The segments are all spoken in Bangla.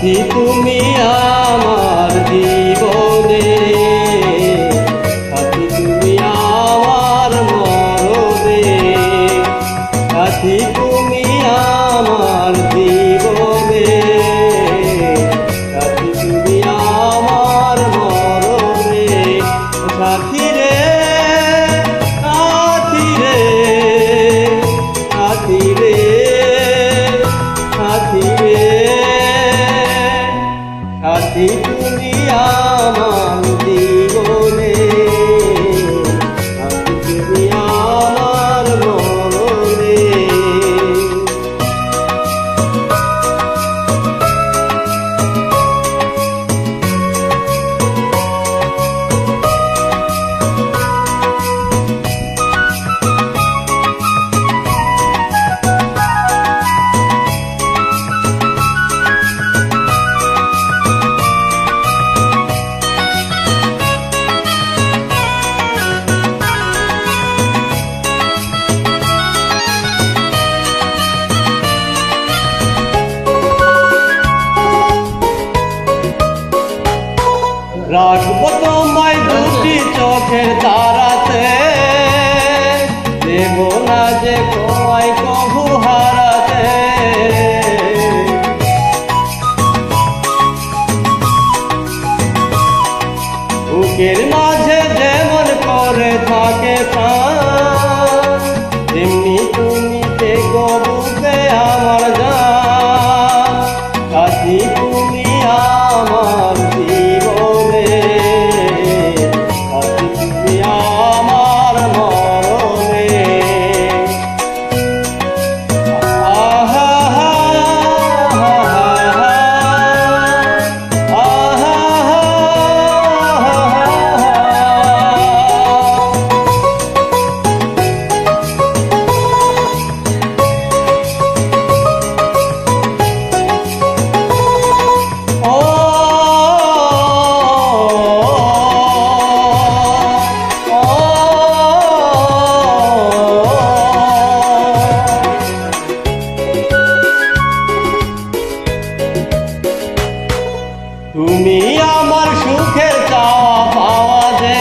সাথী তুমি আমার জীবনে, সাথী তুমি আমার মরণে, সাথী তুমি আমার জীবনে, সাথী তুমি আমার মরণে। সাথী রে সাথী রে সাথী রে সাথী রে, সাথী তুমি আমার জীবনে, সাথী তুমি আমার মরণে। রাখবো তোমায় দুটি চোখের তারাতে, দেব না যে তোমায় কভু হারাতে। বুকের মাঝে যেমন করে থাকে প্রাণ, তেমনি তুমি থেকো বুকে আমার জান। সাথী তুমি আমার জীবনে, সাথী তুমি আমার মরণে। আহা হা হা হা আহা তুমি আমার সুখের চাওয়া পাওয়া যে,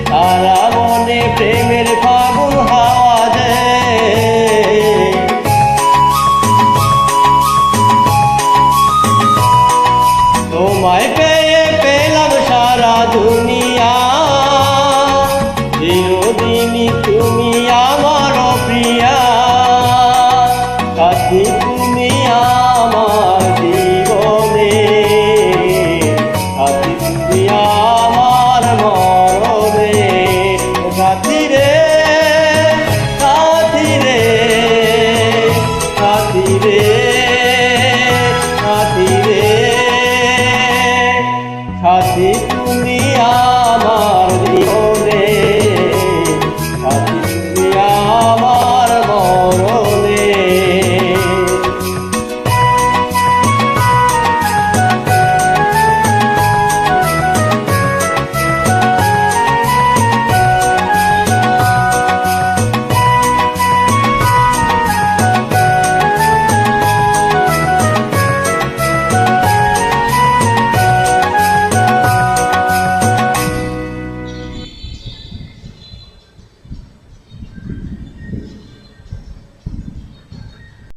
সারা মনে প্রেমের ফাগুন হাওয়া যে। তোমায়